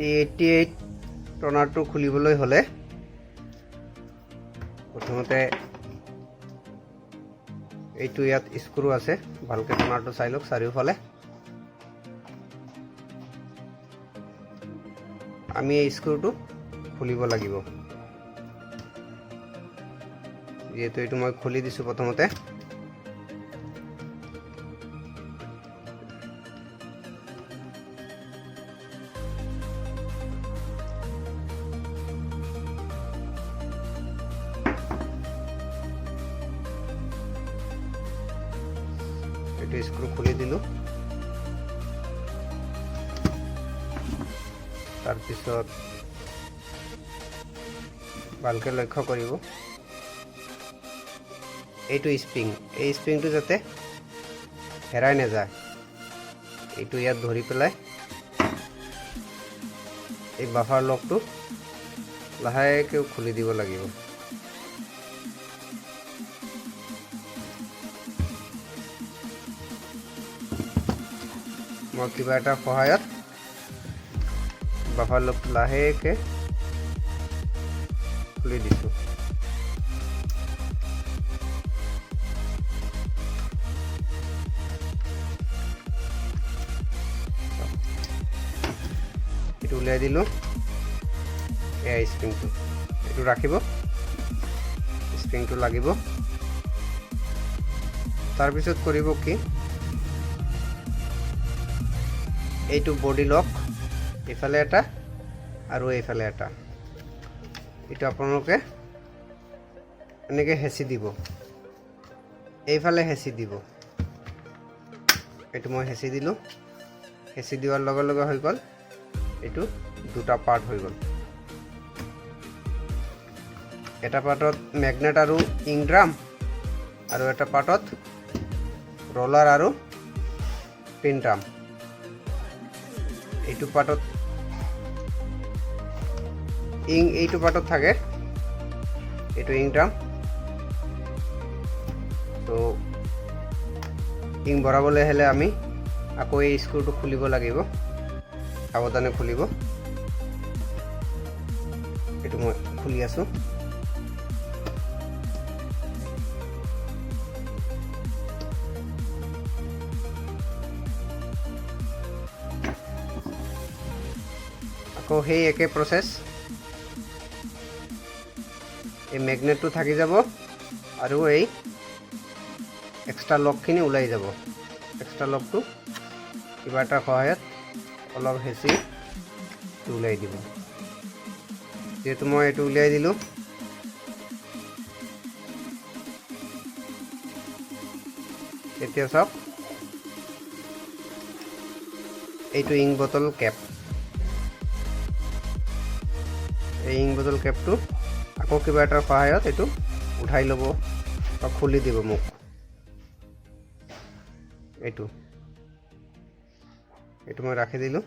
এই 88 টনাৰটো খুলিবলৈ হ'লে প্ৰথমতে এইটো ইয়াত স্ক্ৰু আছে, ভালকে টনাৰটো চাই লওক চাৰিওফালে। আমি এই স্ক্ৰুটো খুলিব লাগিব। যেহেতু এইটো মই খুলি দিছোঁ প্ৰথমতে, এইটো স্ক্ৰু খুলি দিলোঁ। তাৰপিছত ভালকে লক্ষ্য কৰিব, এইটো স্প্ৰিং, এই স্প্ৰিংটো যাতে হেৰাই নাযায়, এইটো ইয়াত ধৰি পেলাই এই বাফাৰ লকটো লাহেকৈ খুলি দিব লাগিব। মই কিবা এটা সহায়ত বাফাৰ লকটো লাহেকৈ খুলি দিছোঁ। এইটো উলিয়াই দিলোঁ। এয়া স্প্ৰিংটো, এইটো ৰাখিব, স্প্ৰিংটো লাগিব। তাৰপিছত কৰিব কি, এইটো বডি লক এইফালে এটা আৰু এইফালে এটা, এইটো আপোনালোকে এনেকৈ হেঁচি দিব, এইফালে হেঁচি দিব। এইটো মই হেঁচি দিলোঁ, হেঁচি দিয়াৰ লগে লগে হৈ গ'ল, এইটো দুটা পাৰ্ট হৈ গ'ল। এটা পাৰ্টত মেগনেট আৰু ইং ড্ৰাম, আৰু এটা পাৰ্টত ৰলাৰ আৰু পিন ড্ৰাম। এইটো পাৰ্টত এইটো পাৰ্টত থাকে, এইটো ইং ড্ৰাম। তো ইং ভৰাবলৈ হ'লে আমি আকৌ এই স্ক্ৰুটো খুলিব লাগিব, সাৱধানে খুলিব। এইটো মই খুলি আছোঁ। আকৌ সেই একে প্ৰচেছ, এই মেগনেটটো থাকি যাব আৰু এই এক্সট্ৰা লকখিনি ওলাই যাব। এক্সট্ৰা লকটো কিবা এটা সহায়ত অলপ হেঁচি উলিয়াই দিব। যিহেতু মই এইটো উলিয়াই দিলোঁ, এতিয়া চাওক, এইটো ইং বটল কেপ, এই ইং বটল কেপটো আকৌ কিবা এটাৰ সহায়ত এইটো উঠাই ল'ব বা খুলি দিব মোক। এইটো মই ৰাখি দিলোঁ।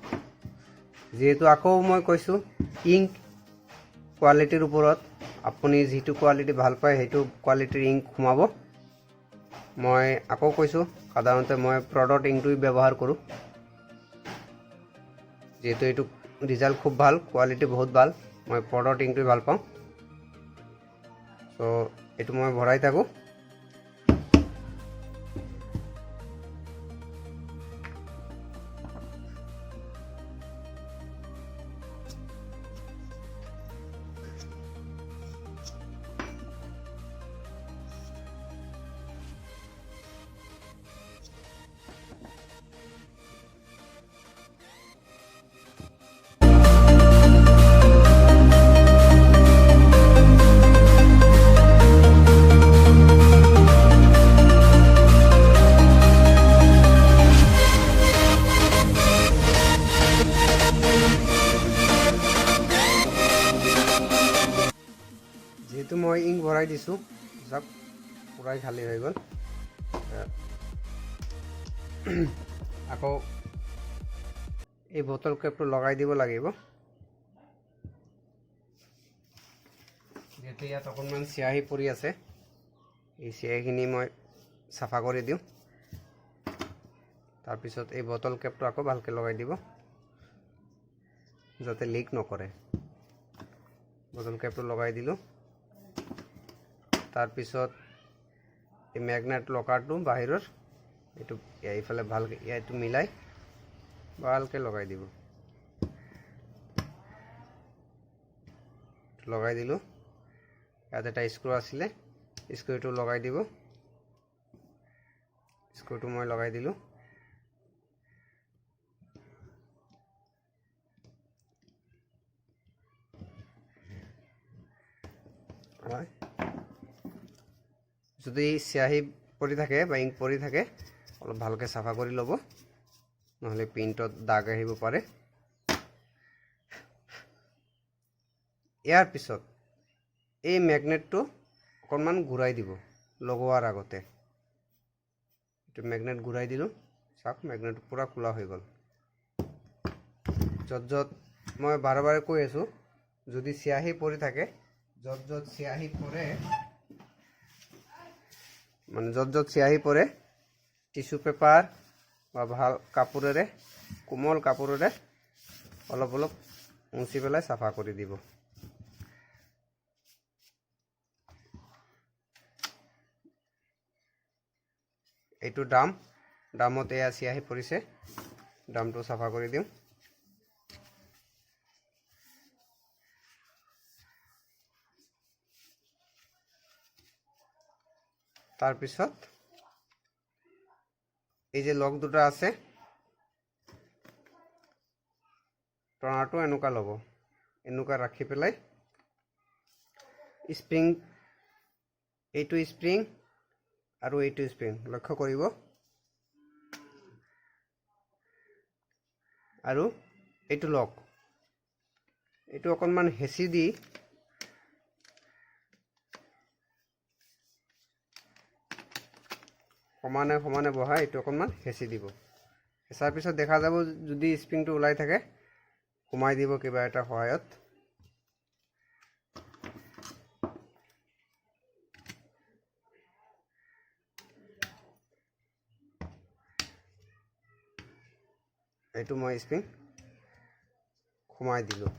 যিহেতু আকৌ মই কৈছোঁ, ইং কোৱালিটিৰ ওপৰত আপুনি যিটো কোৱালিটি ভাল পায় সেইটো কোৱালিটিৰ ইংক সোমাব। মই আকৌ কৈছোঁ, সাধাৰণতে মই প্ৰডাক্ট ইংকটোৱে ব্যৱহাৰ কৰোঁ, যিহেতু এইটো ৰিজাল্ট খুব ভাল, কোৱালিটি বহুত ভাল, মই প্ৰডাক্ট ইংকটোৱে ভাল পাওঁ। চ' এইটো মই ভৰাই থাকোঁ। যেহেতু মই ইংক ভৰাই দিছোঁ, চাওক পুৰাই খালী হৈ গ'ল। আকৌ এই বটল কেপটো লগাই দিব লাগিব, যেহেতু ইয়াত অকণমান চিয়াহী পৰি আছে। এই চিয়াহীখিনি মই চাফা কৰি দিওঁ। তাৰপিছত এই বটল কেপটো আকৌ ভালকৈ লগাই দিব। যাতে লিক নকৰে। বটল কেপটো লগাই দিলোঁ। তাৰপিছত এই মেগনেট লকাৰটো বাহিৰৰ এইটো এইফালে ভালকৈ এইটো মিলাই ভালকৈ লগাই দিব। লগাই দিলোঁ। ইয়াত এটা স্ক্ৰু আছিলে, স্ক্ৰুটো লগাই দিব। স্ক্ৰুটো মই লগাই দিলোঁ। যদি চিয়াহী পৰি থাকে বা ইংক পৰি থাকে অলপ ভালকৈ চাফা কৰি ল'ব, নহ'লে প্ৰিণ্টত দাগ আহিব পাৰে। ইয়াৰ পিছত এই মেগনেটটো অকণমান ঘূৰাই দিব লগোৱাৰ আগতে। এইটো মেগনেট ঘূৰাই দিলোঁ। চাওক মেগনেট পূৰা খোলা হৈ গ'ল। য'ত য'ত মই বাৰে বাৰে কৈ আছোঁ, যদি চিয়াহী পৰি থাকে, য'ত য'ত চিয়াহী পৰে মানে য'ত য'ত চিয়াহী পৰে টিস্যু পেপাৰ বা ভাল কাপোৰেৰে, কোমল কাপোৰেৰে অলপ অলপ মুচি পেলাই চাফা কৰি দিব। এইটো ডামত এয়া চিয়াহী পৰিছে, ডামটো চাফা কৰি দিওঁ। তাৰপিছত এই যে লক দুটা আছে, টনাৰটো এনেকুৱা ল'ব, এনেকুৱা ৰাখি পেলাই স্প্ৰিং, এইটো স্প্ৰিং আৰু এইটো স্প্ৰিং লক্ষ্য কৰিব, আৰু এইটো লক, এইটো অকণমান হেঁচি দি সমানে সমানে বহাই এইটো অকণমান হেঁচি দিব। হেঁচাৰ পিছত দেখা যাব যদি স্প্ৰিংটো ওলাই থাকে সোমাই দিব কিবা এটা সহায়ত। এইটো মই স্প্ৰিং সোমাই দিলোঁ।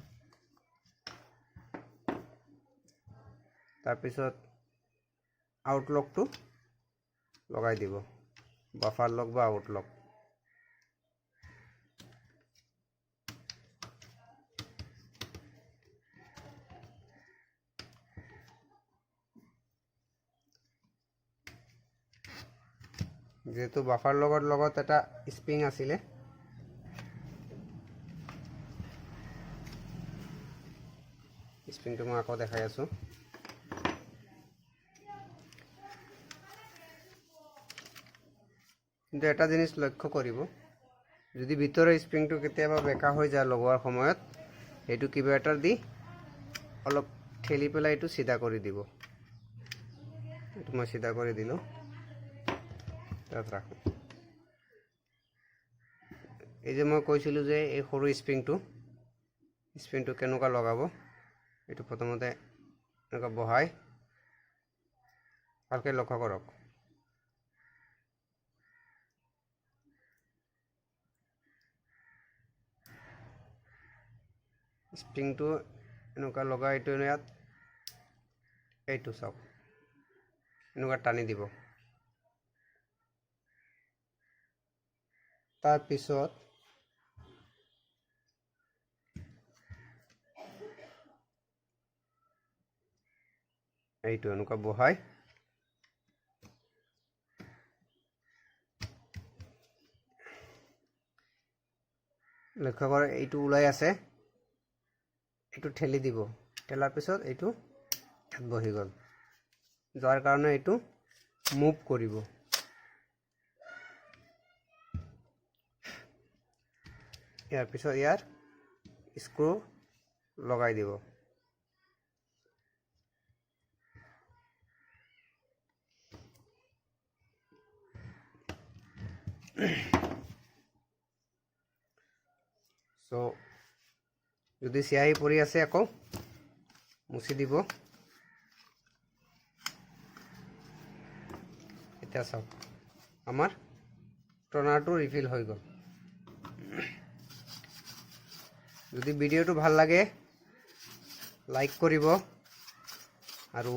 তাৰপিছত আউটলকটো লগাই দিব, বাফাৰ লক বা আউটলক। যেহেতু বাফাৰ লগৰ লগত এটা স্প্ৰিং আছিলে, স্প্ৰিংটো মই আকৌ দেখাই আছোঁ। কিন্তু এটা জিনিস লক্ষ্য কৰিব, যদি ভিতৰৰ স্প্ৰিংটো কেতিয়াবা বেকা হৈ যায় লগোৱাৰ সময়ত, এইটো কিবা এটা দি অলপ ঠেলি পেলাই এইটো চিধা কৰি দিব। এইটো মই চিধা কৰি দিলোঁ। তাত ৰাখোঁ। এই যে মই কৈছিলোঁ যে এই সৰু স্প্ৰিংটো কেনেকুৱা লগাব, এইটো প্ৰথমতে এনেকুৱা বহাই ভালকৈ লক্ষ্য কৰক। স্প্ৰিংটো এনেকুৱা লগাই এইটো ইয়াত এইটো চাওক এনেকুৱা টানি দিব। তাৰপিছত এইটো এনেকুৱা বহাই লক্ষ্য কৰে এইটো ওলাই আছে, এইটো ঠেলি দিব। ঠেলাৰ পিছত এইটো বহি গ'ল, যাৰ কাৰণে এইটো মুভ কৰিব। ইয়াৰ পিছত ইয়াৰ স্ক্ৰু লগাই দিব। সো যদি চিয়াহী পৰি আছে আকৌ মুছি দিব। এতিয়া চাওক আমাৰ টনাৰটো ৰিফিল হৈ গ'ল। যদি ভিডিওটো ভাল লাগে লাইক কৰিব। আৰু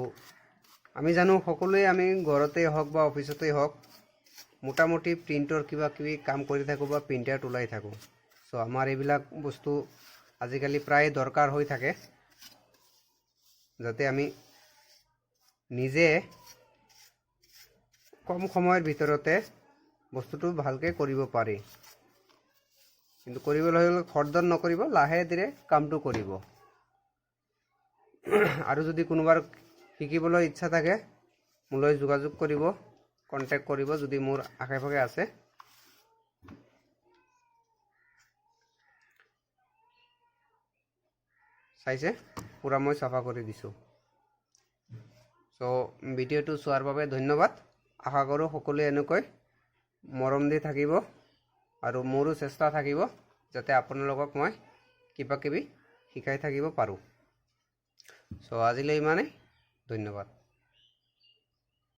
আমি জানো সকলোৱে আমি ঘৰতেই হওক বা অফিচতেই হওক মোটামুটি প্ৰিণ্টৰ কিবা কিবি কাম কৰি থাকোঁ বা প্ৰিণ্টাৰত ওলাই থাকোঁ। চ' আমাৰ এইবিলাক বস্তু আজিকালি প্ৰায় দৰকাৰ হৈ থাকে, যাতে আমি নিজে কম সময়ৰ ভিতৰতে বস্তুটো ভালকৈ কৰিব পাৰি। কিন্তু কৰিবলৈ হ'লে খৰধৰ নকৰিব, লাহে ধীৰে কামটো কৰিব। আৰু যদি কোনোবাৰ শিকিবলৈ ইচ্ছা থাকে মোলৈ যোগাযোগ কৰিব, কণ্টেক্ট কৰিব যদি মোৰ আশে পাশে আছে। চাইছে পুৰা মই চাফা কৰি দিছোঁ। চ' ভিডিঅ'টো চোৱাৰ বাবে ধন্যবাদ। আশা কৰোঁ সকলোৱে এনেকৈ মৰম দি থাকিব আৰু মোৰো চেষ্টা থাকিব যাতে আপোনালোকক মই কিবা কিবি শিকাই থাকিব পাৰোঁ। চ' আজিলৈ ইমানেই, ধন্যবাদ।